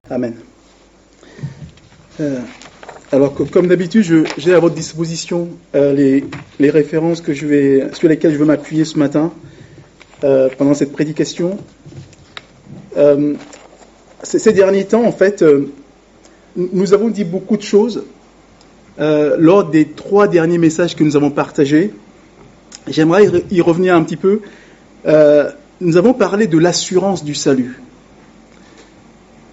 Amen. Alors, comme d'habitude, j'ai à votre disposition les références sur lesquelles je veux m'appuyer ce matin pendant cette prédication. Ces derniers temps, en fait, nous avons dit beaucoup de choses lors des 3 derniers messages que nous avons partagés. J'aimerais y revenir un petit peu. Nous avons parlé de l'assurance du salut.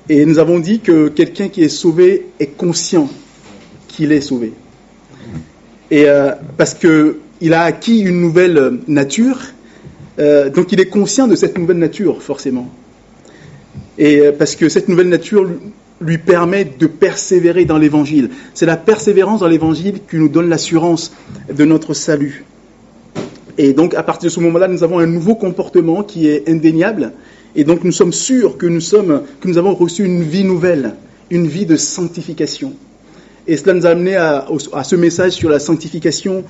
Et nous avons dit que quelqu'un qui est sauvé est conscient qu'il est sauvé. Et parce qu'il a acquis une nouvelle nature, donc il est conscient de cette nouvelle nature, forcément. Et parce que cette nouvelle nature lui permet de persévérer dans l'Évangile. C'est la persévérance dans l'Évangile qui nous donne l'assurance de notre salut. Et donc, à partir de ce moment-là, nous avons un nouveau comportement qui est indéniable. Et donc, nous sommes sûrs que nous avons reçu une vie nouvelle, une vie de sanctification. Et cela nous a amené à ce message sur la sanctification.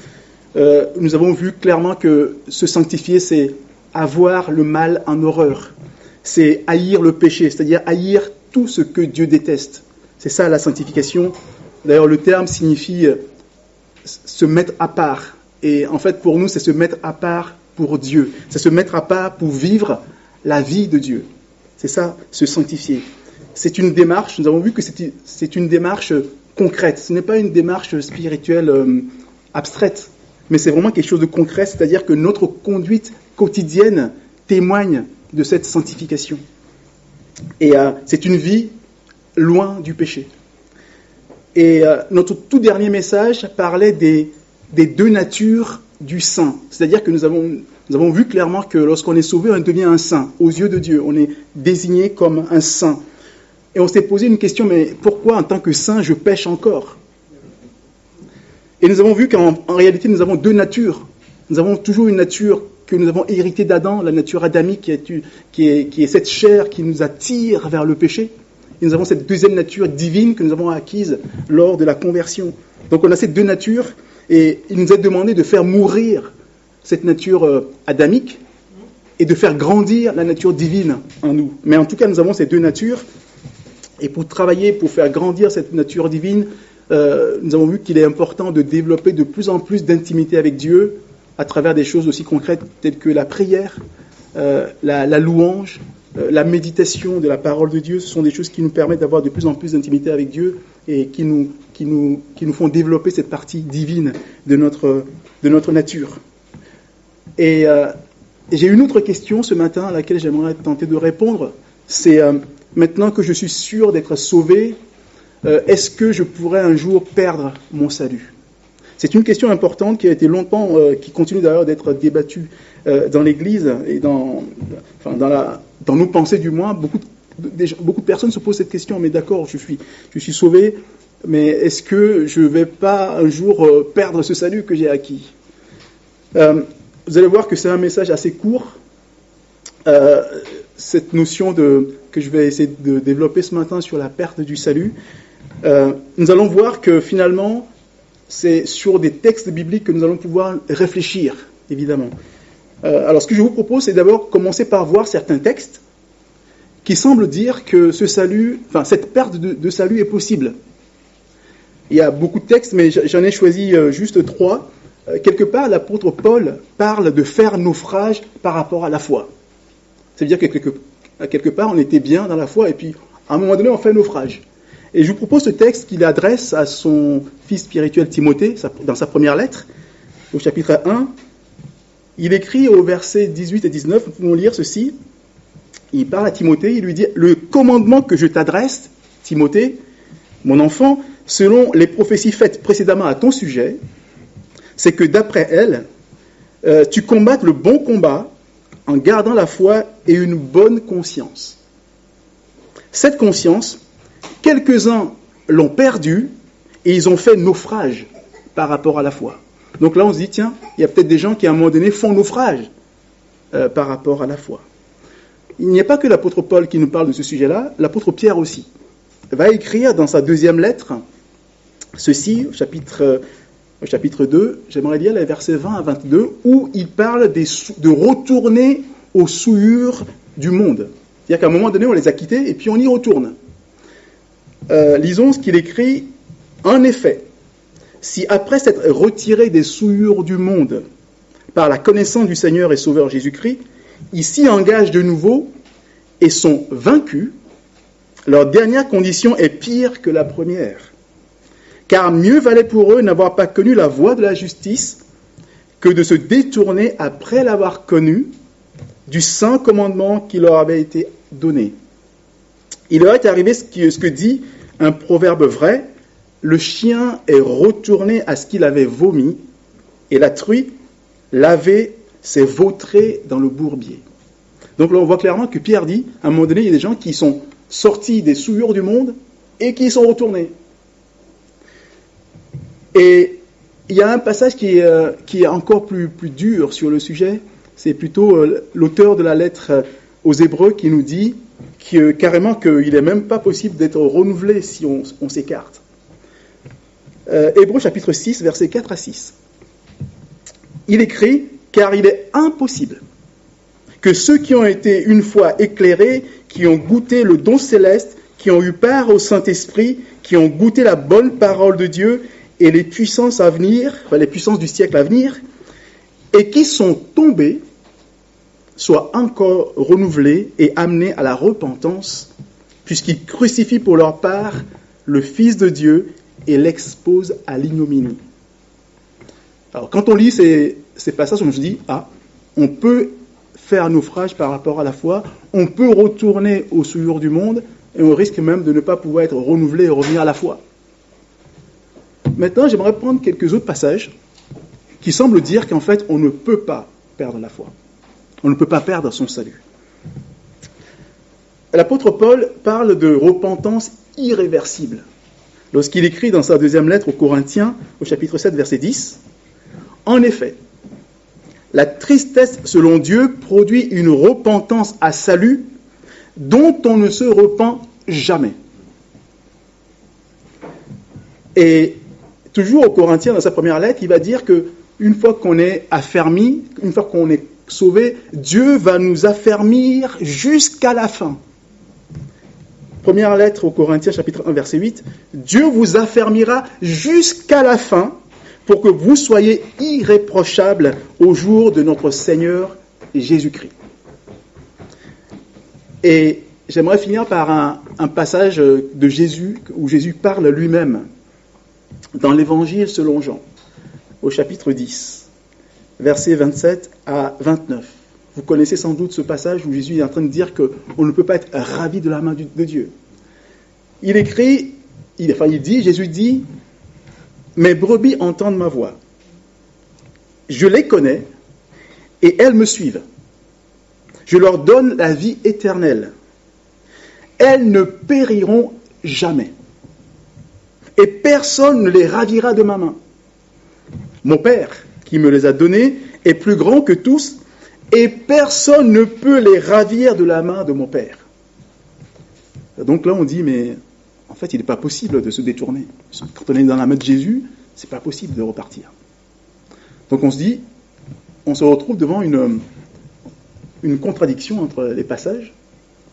Nous avons vu clairement que se sanctifier, c'est avoir le mal en horreur. C'est haïr le péché, c'est-à-dire haïr tout ce que Dieu déteste. C'est ça la sanctification. D'ailleurs, le terme signifie se mettre à part. Et en fait, pour nous, c'est se mettre à part pour Dieu. C'est se mettre à part pour vivre la vie de Dieu. C'est ça, se sanctifier. C'est une démarche, nous avons vu que c'est une démarche concrète. Ce n'est pas une démarche spirituelle abstraite, mais c'est vraiment quelque chose de concret, c'est-à-dire que notre conduite quotidienne témoigne de cette sanctification. Et c'est une vie loin du péché. Et notre tout dernier message parlait des 2 natures du saint. C'est-à-dire que nous avons vu clairement que lorsqu'on est sauvé, on devient un saint. Aux yeux de Dieu, on est désigné comme un saint. Et on s'est posé une question, mais pourquoi en tant que saint, je pêche encore ? Et nous avons vu qu'en réalité, nous avons 2 natures. Nous avons toujours une nature que nous avons héritée d'Adam, la nature adamique, qui est cette chair qui nous attire vers le péché. Et nous avons cette deuxième nature divine que nous avons acquise lors de la conversion. Donc on a ces 2 natures, et il nous est demandé de faire mourir cette nature adamique et de faire grandir la nature divine en nous. Mais en tout cas, nous avons ces 2 natures. Et pour travailler, pour faire grandir cette nature divine, nous avons vu qu'il est important de développer de plus en plus d'intimité avec Dieu à travers des choses aussi concrètes telles que la prière, la louange, la méditation de la parole de Dieu. Ce sont des choses qui nous permettent d'avoir de plus en plus d'intimité avec Dieu et qui nous font développer cette partie divine de notre nature. Et j'ai une autre question ce matin à laquelle j'aimerais tenter de répondre. C'est maintenant que je suis sûr d'être sauvé, est-ce que je pourrais un jour perdre mon salut ? C'est une question importante qui a été longtemps, qui continue d'ailleurs d'être débattue dans l'Église et dans nos pensées du moins. Beaucoup de personnes se posent cette question, mais d'accord, je suis sauvé, mais est-ce que je ne vais pas un jour perdre ce salut que j'ai acquis ? Vous allez voir que c'est un message assez court. Cette notion que je vais essayer de développer ce matin sur la perte du salut, nous allons voir que finalement, c'est sur des textes bibliques que nous allons pouvoir réfléchir, évidemment. Alors, ce que je vous propose, c'est d'abord commencer par voir certains textes qui semblent dire que cette perte de salut est possible. Il y a beaucoup de textes, mais j'en ai choisi juste 3. Quelque part, l'apôtre Paul parle de faire naufrage par rapport à la foi. C'est-à-dire que quelque part, on était bien dans la foi, et puis à un moment donné, on fait naufrage. Et je vous propose ce texte qu'il adresse à son fils spirituel Timothée, dans sa première lettre, au chapitre 1. Il écrit au verset 18 et 19, nous pouvons lire ceci. Il parle à Timothée, il lui dit « Le commandement que je t'adresse, Timothée, mon enfant, selon les prophéties faites précédemment à ton sujet, c'est que d'après elles, tu combattes le bon combat en gardant la foi et une bonne conscience. Cette conscience, quelques-uns l'ont perdue et ils ont fait naufrage par rapport à la foi. » Donc là, on se dit, tiens, il y a peut-être des gens qui, à un moment donné, font naufrage par rapport à la foi. Il n'y a pas que l'apôtre Paul qui nous parle de ce sujet-là, l'apôtre Pierre aussi va écrire dans sa 2e lettre ceci, au chapitre 2, j'aimerais lire les versets 20 à 22, où il parle de retourner aux souillures du monde. C'est-à-dire qu'à un moment donné, on les a quittés et puis on y retourne. lisons ce qu'il écrit. En effet, si après s'être retiré des souillures du monde par la connaissance du Seigneur et Sauveur Jésus-Christ, ils s'y engagent de nouveau et sont vaincus, leur dernière condition est pire que la première. Car mieux valait pour eux n'avoir pas connu la voie de la justice que de se détourner après l'avoir connu du saint commandement qui leur avait été donné. Il leur est arrivé ce que dit un proverbe vrai, le chien est retourné à ce qu'il avait vomi, et la truie, lavée, s'est vautrée dans le bourbier. Donc là, on voit clairement que Pierre dit, à un moment donné, il y a des gens qui sont sortis des souillures du monde et qui y sont retournés. Et il y a un passage qui est encore plus dur sur le sujet. C'est plutôt l'auteur de la lettre aux Hébreux qui nous dit carrément qu'il n'est même pas possible d'être renouvelé si on s'écarte. Hébreux chapitre 6, versets 4 à 6. Il écrit « Car il est impossible que ceux qui ont été une fois éclairés, qui ont goûté le don céleste, qui ont eu part au Saint-Esprit, qui ont goûté la bonne parole de Dieu et les puissances à venir, les puissances du siècle à venir, et qui sont tombés, soient encore renouvelés et amenés à la repentance, puisqu'ils crucifient pour leur part le Fils de Dieu et l'exposent à l'ignominie. » Alors, quand on lit ces passages, on se dit, on peut faire naufrage par rapport à la foi, on peut retourner aux souillures du monde, et on risque même de ne pas pouvoir être renouvelé et revenir à la foi. Maintenant, j'aimerais prendre quelques autres passages qui semblent dire qu'en fait, on ne peut pas perdre la foi. On ne peut pas perdre son salut. L'apôtre Paul parle de repentance irréversible lorsqu'il écrit dans sa deuxième lettre aux Corinthiens, au chapitre 7, verset 10, « En effet, la tristesse selon Dieu produit une repentance à salut dont on ne se repent jamais. » Et toujours aux Corinthiens, dans sa première lettre, il va dire qu'une fois qu'on est affermi, une fois qu'on est sauvé, Dieu va nous affermir jusqu'à la fin. Première lettre aux Corinthiens, chapitre 1, verset 8, « Dieu vous affermira jusqu'à la fin pour que vous soyez irréprochables au jour de notre Seigneur Jésus-Christ. » Et j'aimerais finir par un passage de Jésus, où Jésus parle lui-même, dans l'Évangile selon Jean, au chapitre 10, versets 27 à 29. Vous connaissez sans doute ce passage où Jésus est en train de dire qu'on ne peut pas être ravi de la main de Dieu. Il écrit, Jésus dit, « Mes brebis entendent ma voix. Je les connais et elles me suivent. Je leur donne la vie éternelle. Elles ne périront jamais. Et personne ne les ravira de ma main. Mon Père, qui me les a donnés, est plus grand que tous, et personne ne peut les ravir de la main de mon Père. » Donc là, on dit, mais en fait, il n'est pas possible de se détourner. Quand on est dans la main de Jésus, c'est pas possible de repartir. Donc on se dit, on se retrouve devant une contradiction entre les passages.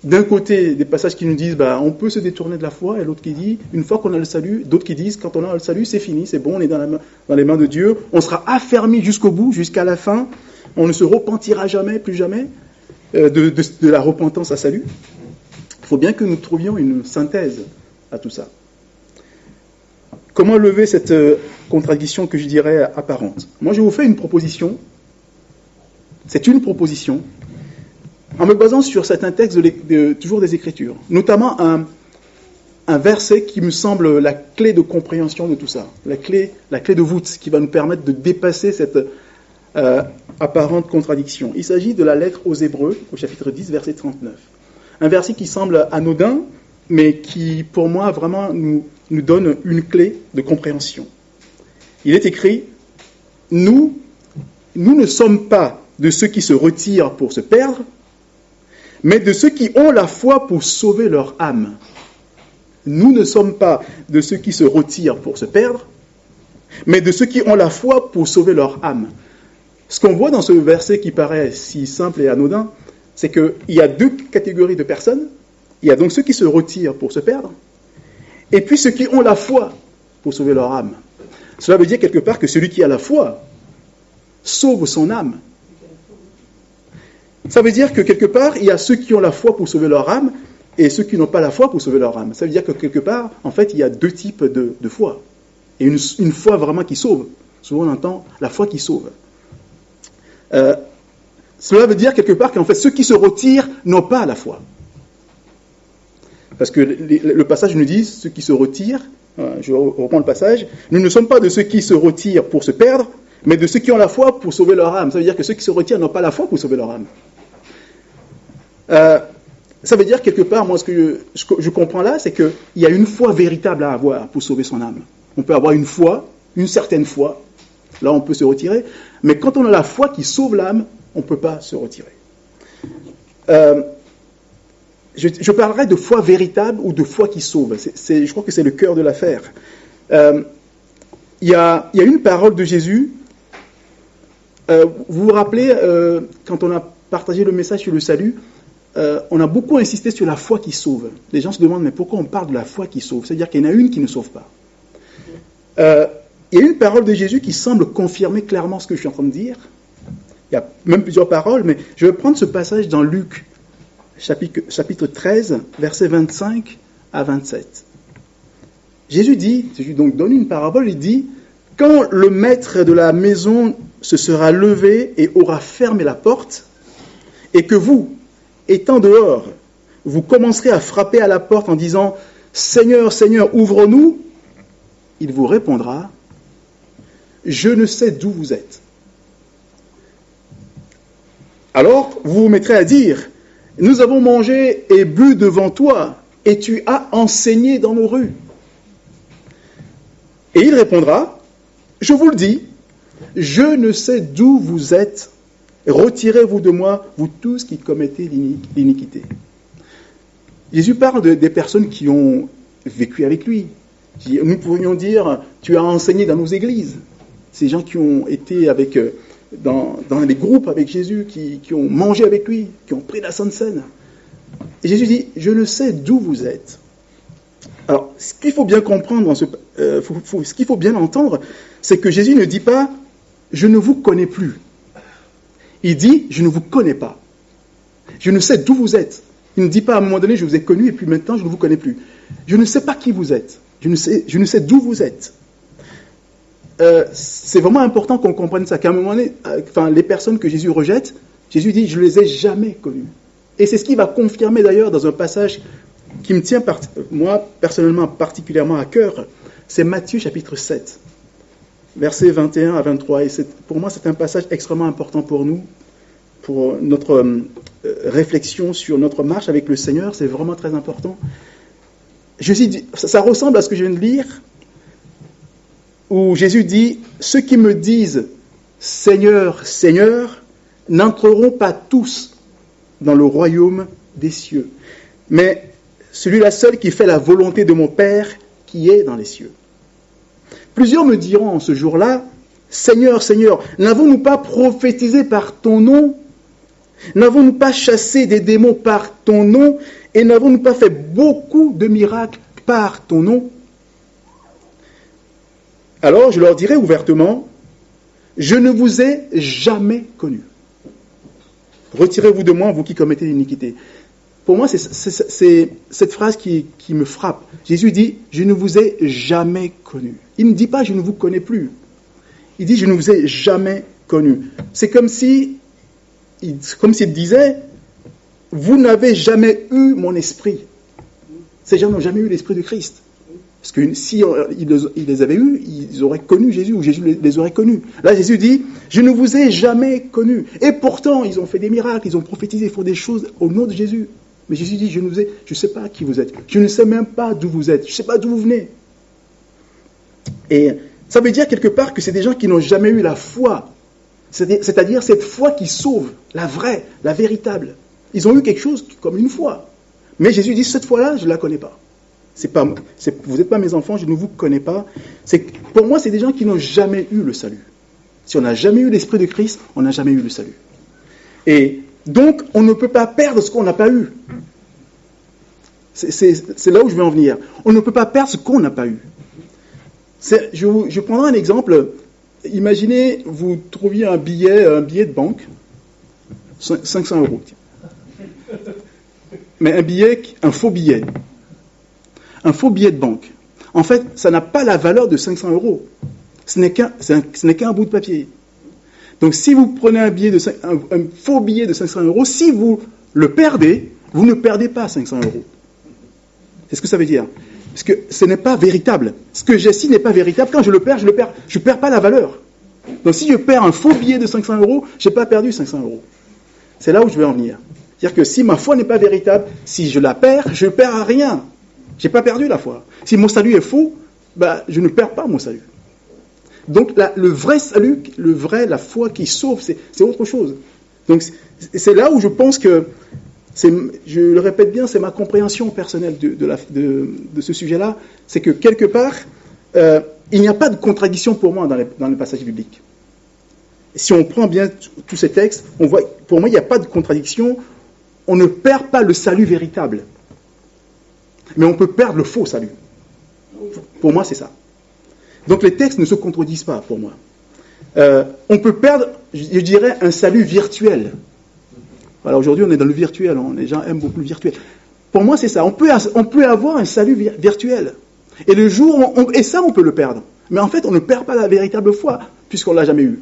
D'un côté, des passages qui nous disent on peut se détourner de la foi, et l'autre qui dit, une fois qu'on a le salut, d'autres qui disent, quand on a le salut, c'est fini, c'est bon, on est dans les mains de Dieu, on sera affermi jusqu'au bout, jusqu'à la fin, on ne se repentira jamais, plus jamais, de la repentance à salut. Il faut bien que nous trouvions une synthèse à tout ça. Comment lever cette contradiction que je dirais apparente ? Moi, je vous fais une proposition. C'est une proposition, en me basant sur certains textes toujours des Écritures, notamment un verset qui me semble la clé de compréhension de tout ça, la clé de voûte qui va nous permettre de dépasser cette apparente contradiction. Il s'agit de la lettre aux Hébreux, au chapitre 10, verset 39. Un verset qui semble anodin, mais qui, pour moi, vraiment nous donne une clé de compréhension. Il est écrit, « Nous ne sommes pas de ceux qui se retirent pour se perdre, mais de ceux qui ont la foi pour sauver leur âme. » Nous ne sommes pas de ceux qui se retirent pour se perdre, mais de ceux qui ont la foi pour sauver leur âme. Ce qu'on voit dans ce verset qui paraît si simple et anodin, c'est qu'il y a deux catégories de personnes. Il y a donc ceux qui se retirent pour se perdre, et puis ceux qui ont la foi pour sauver leur âme. Cela veut dire quelque part que celui qui a la foi sauve son âme. Ça veut dire que quelque part, il y a ceux qui ont la foi pour sauver leur âme et ceux qui n'ont pas la foi pour sauver leur âme. Ça veut dire que quelque part, en fait, il y a deux types de foi. Et une foi vraiment qui sauve. Souvent on entend la foi qui sauve. Cela veut dire quelque part qu'en fait, ceux qui se retirent n'ont pas la foi. Parce que le passage nous dit, ceux qui se retirent, je reprends le passage, nous ne sommes pas de ceux qui se retirent pour se perdre, mais de ceux qui ont la foi pour sauver leur âme. Ça veut dire que ceux qui se retirent n'ont pas la foi pour sauver leur âme. Ça veut dire quelque part, moi ce que je comprends là, c'est qu'il y a une foi véritable à avoir pour sauver son âme. On peut avoir une foi, une certaine foi, là on peut se retirer, mais quand on a la foi qui sauve l'âme, on ne peut pas se retirer. Je parlerai de foi véritable ou de foi qui sauve. Je crois que c'est le cœur de l'affaire. Il y a une parole de Jésus. Vous vous rappelez, quand on a partagé le message sur le salut, on a beaucoup insisté sur la foi qui sauve. Les gens se demandent, mais pourquoi on parle de la foi qui sauve? C'est-à-dire qu'il y en a une qui ne sauve pas. Il y a une parole de Jésus qui semble confirmer clairement ce que je suis en train de dire. Il y a même plusieurs paroles, mais je vais prendre ce passage dans Luc, chapitre 13, versets 25 à 27. Jésus donc donne une parabole, il dit, « Quand le maître de la maison se sera levé et aura fermé la porte, et que vous, étant dehors, vous commencerez à frapper à la porte en disant, « Seigneur, Seigneur, ouvre-nous », il vous répondra, « Je ne sais d'où vous êtes. » Alors, vous vous mettrez à dire, « Nous avons mangé et bu devant toi, et tu as enseigné dans nos rues. » Et il répondra, « Je vous le dis, je ne sais d'où vous êtes. Retirez-vous de moi, vous tous qui commettez l'iniquité. » Jésus parle des personnes qui ont vécu avec lui. Nous pourrions dire, tu as enseigné dans nos églises. Ces gens qui ont été dans les groupes avec Jésus, qui ont mangé avec lui, qui ont pris la Sainte Seine. Et Jésus dit, je ne sais d'où vous êtes. Alors, ce qu'il faut bien comprendre, ce qu'il faut bien entendre, c'est que Jésus ne dit pas, je ne vous connais plus. Il dit, je ne vous connais pas. Je ne sais d'où vous êtes. Il ne dit pas à un moment donné, je vous ai connu et puis maintenant je ne vous connais plus. Je ne sais pas qui vous êtes. Je ne sais d'où vous êtes. C'est vraiment important qu'on comprenne ça, qu'à un moment donné, les personnes que Jésus rejette, Jésus dit, je ne les ai jamais connues. Et c'est ce qu'il va confirmer d'ailleurs dans un passage qui me tient, moi, personnellement, particulièrement à cœur. C'est Matthieu chapitre 7, versets 21 à 23. Et pour moi, c'est un passage extrêmement important pour nous, pour notre réflexion sur notre marche avec le Seigneur. C'est vraiment très important. Ça ressemble à ce que je viens de lire, où Jésus dit, ceux qui me disent Seigneur, Seigneur, n'entreront pas tous dans le royaume des cieux, mais celui-là seul qui fait la volonté de mon Père qui est dans les cieux. Plusieurs me diront en ce jour-là, Seigneur, Seigneur, n'avons-nous pas prophétisé par ton nom? N'avons-nous pas chassé des démons par ton nom? Et n'avons-nous pas fait beaucoup de miracles par ton nom? Alors je leur dirai ouvertement, je ne vous ai jamais connus. Retirez-vous de moi, vous qui commettez l'iniquité. Pour moi, c'est cette phrase qui me frappe. Jésus dit, je ne vous ai jamais connus. Il ne dit pas, je ne vous connais plus. Il dit, je ne vous ai jamais connus. C'est comme s'il disait, vous n'avez jamais eu mon esprit. Ces gens n'ont jamais eu l'esprit de Christ. Parce que si ils les avaient eus, ils auraient connu Jésus, ou Jésus les aurait connus. Là, Jésus dit, je ne vous ai jamais connus. Et pourtant, ils ont fait des miracles, ils ont prophétisé, ils font des choses au nom de Jésus. Mais Jésus dit, je ne sais pas qui vous êtes. Je ne sais même pas d'où vous êtes. Je ne sais pas d'où vous venez. Et ça veut dire quelque part que c'est des gens qui n'ont jamais eu la foi. C'est-à-dire cette foi qui sauve, la vraie, la véritable. Ils ont eu quelque chose comme une foi. Mais Jésus dit, cette foi-là, je ne la connais pas. Vous n'êtes pas mes enfants, je ne vous connais pas. Pour moi, c'est des gens qui n'ont jamais eu le salut. Si on n'a jamais eu l'Esprit de Christ, on n'a jamais eu le salut. Et donc, on ne peut pas perdre ce qu'on n'a pas eu. C'est là où je veux en venir. On ne peut pas perdre ce qu'on n'a pas eu. Je prendrai un exemple. Imaginez, vous trouviez un billet de banque, 500 €. Mais un faux billet de banque. En fait, ça n'a pas la valeur de 500 €. Ce n'est qu'un bout de papier. Donc, si vous prenez un faux billet de 500 €, si vous le perdez, vous ne perdez pas 500 €. C'est ce que ça veut dire. Parce que ce n'est pas véritable. Ce que j'ai ici n'est pas véritable. Quand je le perds, je perds pas la valeur. Donc, si je perds un faux billet de 500 €, je n'ai pas perdu 500 €. C'est là où je veux en venir. C'est-à-dire que si ma foi n'est pas véritable, si je la perds, je ne perds rien. Je n'ai pas perdu la foi. Si mon salut est faux, je ne perds pas mon salut. Donc le vrai salut, la foi qui sauve, c'est autre chose. Donc c'est là où je pense que, je le répète bien, c'est ma compréhension personnelle de ce sujet-là, c'est que quelque part, il n'y a pas de contradiction pour moi dans les passages bibliques. Si on prend bien tous ces textes, on voit, pour moi, il n'y a pas de contradiction. On ne perd pas le salut véritable. Mais on peut perdre le faux salut. Pour moi, c'est ça. Donc les textes ne se contredisent pas, pour moi. On peut perdre, je dirais, un salut virtuel. Voilà, aujourd'hui, on est dans le virtuel. Les gens aiment beaucoup le virtuel. Pour moi, c'est ça. On peut avoir un salut virtuel. Et le jour, et ça, on peut le perdre. Mais en fait, on ne perd pas la véritable foi, puisqu'on ne l'a jamais eu.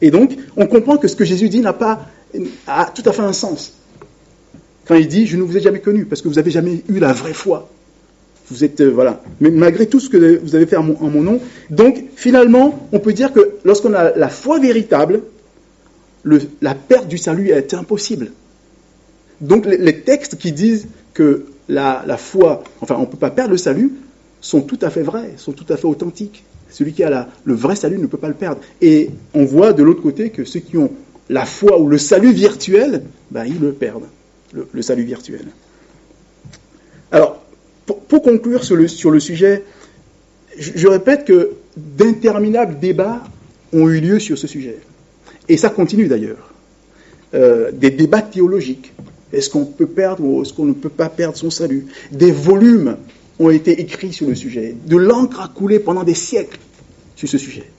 Et donc, on comprend que ce que Jésus dit a tout à fait un sens. Quand il dit « Je ne vous ai jamais connu », parce que vous n'avez jamais eu la vraie foi. Vous êtes, voilà. Mais malgré tout ce que vous avez fait en mon nom. Donc, finalement, on peut dire que lorsqu'on a la foi véritable, la perte du salut est impossible. Donc, les textes qui disent que la foi, enfin, on ne peut pas perdre le salut, sont tout à fait vrais, sont tout à fait authentiques. Celui qui a le vrai salut ne peut pas le perdre. Et on voit de l'autre côté que ceux qui ont la foi ou le salut virtuel, ils le perdent, le salut virtuel. Alors, pour conclure sur le sujet, je répète que d'interminables débats ont eu lieu sur ce sujet. Et ça continue d'ailleurs. Des débats théologiques. Est-ce qu'on peut perdre ou est-ce qu'on ne peut pas perdre son salut? Des volumes ont été écrits sur le sujet. De l'encre a coulé pendant des siècles sur ce sujet.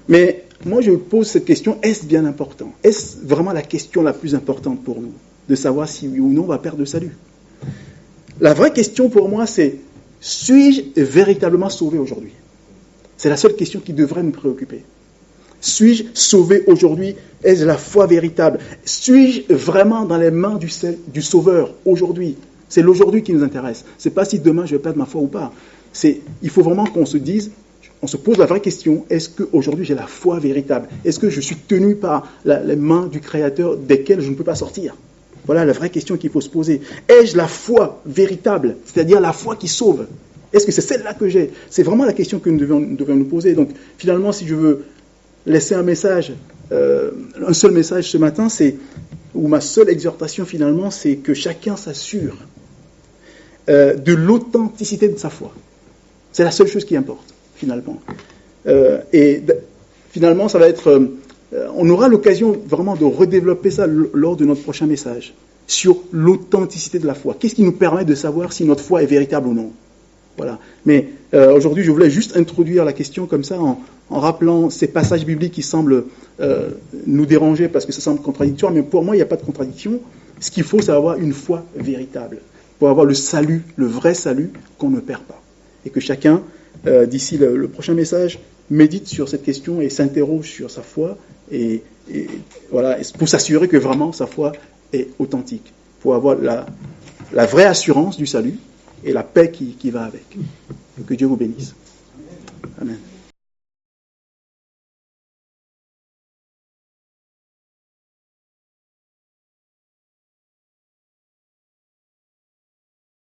Mais moi, je pose cette question, est-ce bien important? Est-ce vraiment la question la plus importante pour nous? De savoir si oui ou non on va perdre le salut. La vraie question pour moi, c'est, suis-je véritablement sauvé aujourd'hui? C'est la seule question qui devrait nous préoccuper. Suis-je sauvé aujourd'hui? Est-ce la foi véritable? Suis-je vraiment dans les mains du Sauveur aujourd'hui? C'est l'aujourd'hui qui nous intéresse. Ce n'est pas si demain je vais perdre ma foi ou pas. Il faut vraiment qu'on se dise, on se pose la vraie question, est-ce qu'aujourd'hui j'ai la foi véritable? Est-ce que je suis tenu par les mains du Créateur desquelles je ne peux pas sortir? Voilà la vraie question qu'il faut se poser. Ai-je la foi véritable? C'est-à-dire la foi qui sauve? Est-ce que c'est celle-là que j'ai? C'est vraiment la question que nous devons nous poser. Donc finalement, si je veux laisser un message, un seul message ce matin, ou ma seule exhortation finalement, c'est que chacun s'assure de l'authenticité de sa foi. C'est la seule chose qui importe, finalement. Finalement, ça va être... on aura l'occasion vraiment de redévelopper ça lors de notre prochain message, sur l'authenticité de la foi. Qu'est-ce qui nous permet de savoir si notre foi est véritable ou non? Voilà. Mais aujourd'hui, je voulais juste introduire la question comme ça, en rappelant ces passages bibliques qui semblent nous déranger parce que ça semble contradictoire, mais pour moi, il n'y a pas de contradiction. Ce qu'il faut, c'est avoir une foi véritable, pour avoir le salut, le vrai salut qu'on ne perd pas. Et que chacun, d'ici le prochain message, médite sur cette question et s'interroge sur sa foi, et voilà, pour s'assurer que vraiment sa foi est authentique, pour avoir la vraie assurance du salut et la paix qui va avec. Que Dieu vous bénisse.